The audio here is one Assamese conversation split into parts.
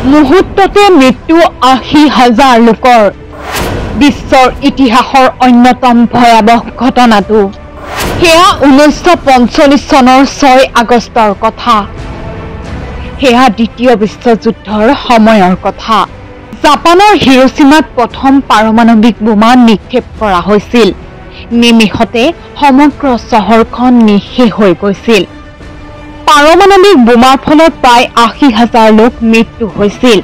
মুহূৰ্ততে মৃত্যু ৮০,০০০ লোকৰ বিশ্বৰ ইতিহাসৰ অন্যতম ভয়াৱহ ঘটনাটো সেয়া ১৯৪৫ চনৰ ৬ আগষ্টৰ কথা। সেয়া দ্বিতীয় বিশ্বযুদ্ধৰ সময়ৰ কথা। জাপানৰ হিৰোশ্বিমাত প্ৰথম পাৰমাণৱিক বোমা নিক্ষেপ কৰা হৈছিল। নিমিষতে সমগ্ৰ চহৰখন নিঃশেষ হৈ গৈছিল। পাৰমাণৱিক বোমাৰ ফলত প্ৰায় ৮০,০০০ লোক মৃত্যু হৈছিল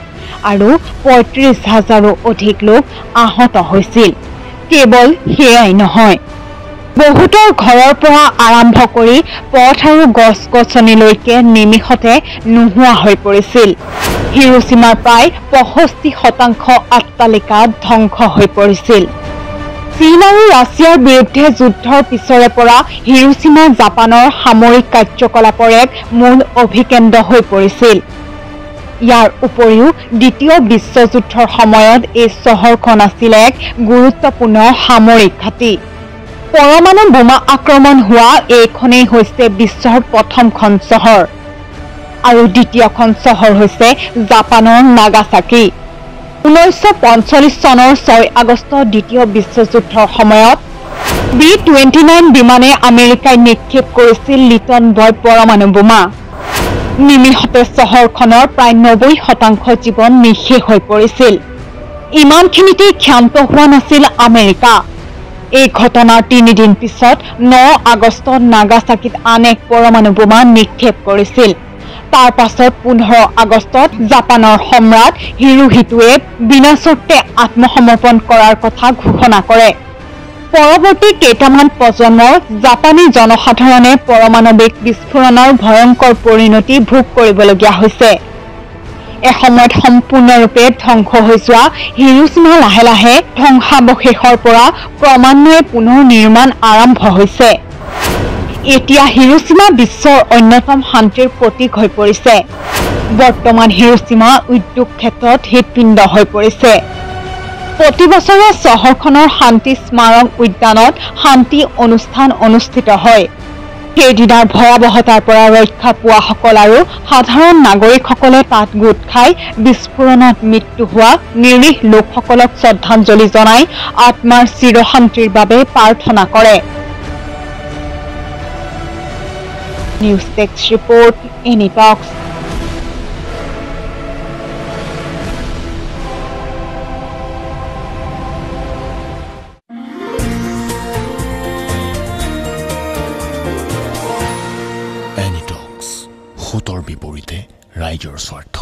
আৰু ৩৫,০০০ৰো অধিক লোক আহত হৈছিল। কেৱল সেয়াই নহয়, বহুতৰ ঘৰৰ পৰা আৰম্ভ কৰি পথ আৰু গছ-গছনিলৈকে নিমিষতে নোহোৱা হৈ পৰিছিল। হিৰোশ্বিমাৰ প্ৰায় ৬৫% অট্টালিকা ধ্বংস হৈ পৰিছিল। চীন আৰু ৰাছিয়াৰ বিৰুদ্ধে যুদ্ধৰ পিছৰে পৰা হিৰোশ্বিমা জাপানৰ সামৰিক কাৰ্যকলাপৰ এক মূল অভিকেন্দ্ৰ হৈ পৰিছিল। ইয়াৰ উপৰিও দ্বিতীয় বিশ্বযুদ্ধৰ সময়ত এই চহৰখন আছিল এক গুৰুত্বপূৰ্ণ সামৰিক ঘাটি। পৰমাণু বোমা আক্ৰমণ হোৱা এইখনেই হৈছে বিশ্বৰ প্ৰথমখন চহৰ আৰু দ্বিতীয়খন চহৰ হৈছে জাপানৰ নাগাচাকি। ১৯৪৫ চনৰ ৬ আগষ্ট দ্বিতীয় বিশ্বযুদ্ধৰ সময়ত B-29 বিমানে আমেৰিকাই নিক্ষেপ কৰিছিল লিটন বয় পৰমাণু বোমা। নিমিষতে চহৰখনৰ প্ৰায় ৯০% জীৱন নিঃশেষ হৈ পৰিছিল। ইমানখিনিতেই ক্ষান্ত হোৱা নাছিল আমেৰিকা। এই ঘটনাৰ ৩ দিন পিছত ৯ আগষ্টত নাগাচাকিত আন এক পৰমাণু বোমা নিক্ষেপ কৰিছিল। তাৰ পাছত ১৫ আগষ্টত জাপানৰ সম্ৰাট হিৰোহিটোৱে বিনা চৰ্তে আত্মসমৰ্পণ কৰাৰ কথা ঘোষণা কৰে। পৰৱৰ্তী কেইটামান প্ৰজন্মৰ জাপানী জনসাধাৰণে পাৰমাণৱিক বিস্ফোৰণৰ ভয়ংকৰ পৰিণতি ভোগ কৰিবলগীয়া হৈছে। এসময়ত সম্পূৰ্ণৰূপে ধ্বংস হৈ যোৱা হিৰোশ্বিমা লাহে লাহে ধ্বংসাৱশেষৰ পৰা ক্ৰমান্বয়ে পুনৰ নিৰ্মাণ আৰম্ভ হৈছে। এতিয়া হিৰোশ্বিমা বিশ্বৰ অন্যতম শান্তিৰ প্ৰতীক হৈ পৰিছে। বৰ্তমান হিৰোশ্বিমা উদ্যোগ ক্ষেত্ৰত হৃদপিণ্ড হৈ পৰিছে। প্ৰতি বছৰে চহৰখনৰ শান্তি স্মাৰক উদ্যানত শান্তি অনুষ্ঠান অনুষ্ঠিত হয়। সেইদিনাৰ ভয়াৱহতাৰ পৰা ৰক্ষা পোৱাসকল আৰু সাধাৰণ নাগৰিকসকলে তাত গোট খাই বিস্ফোৰণত মৃত্যু হোৱা নিৰীহ লোকসকলক শ্ৰদ্ধাঞ্জলি জনাই আত্মাৰ চিৰশান্তিৰ বাবে প্ৰাৰ্থনা কৰে। নিউজ ডেস্ক ৰিপৰ্ট, এনি টক্স। এনি টক্স, সতৰ বিপৰীতে ৰাইজৰ স্বাৰ্থ।